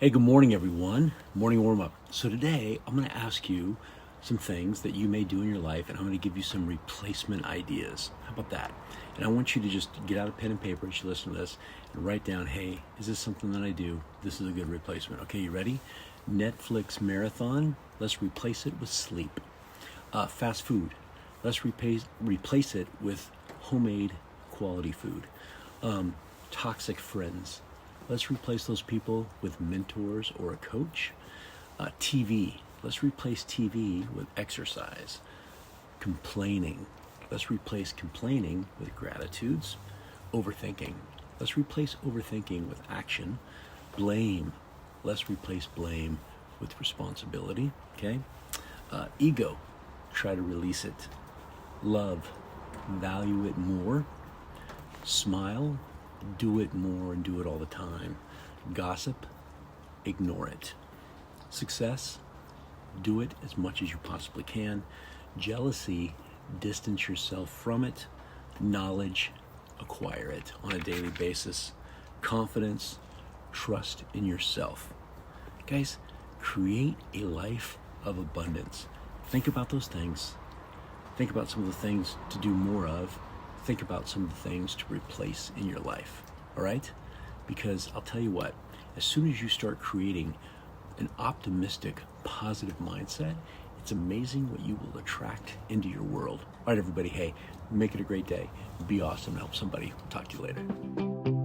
Hey, good morning, everyone. Morning warm up. So, today I'm going to ask you some things that you may do in your life, and I'm going to give you some replacement ideas. How about that? And I want you to just get out a pen and paper as you listen to this and write down, hey, is this something that I do? This is a good replacement. Okay, you ready? Netflix marathon, let's replace it with sleep. Fast food, let's replace it with homemade quality food. Toxic friends, let's replace those people with mentors or a coach. TV, let's replace TV with exercise. Complaining, let's replace complaining with gratitudes. Overthinking, let's replace overthinking with action. Blame, let's replace blame with responsibility. Okay. Ego, try to release it. Love, value it more. Smile, do it more and do it all the time. Gossip, ignore it. Success, do it as much as you possibly can. Jealousy, distance yourself from it. Knowledge, acquire it on a daily basis. Confidence, trust in yourself. Guys, create a life of abundance. Think about those things. Think about some of the things to do more of. Think about some of the things to replace in your life, all right? Because I'll tell you what, as soon as you start creating an optimistic, positive mindset, it's amazing what you will attract into your world. All right, everybody, hey, make it a great day. Be awesome and help somebody. Talk to you later.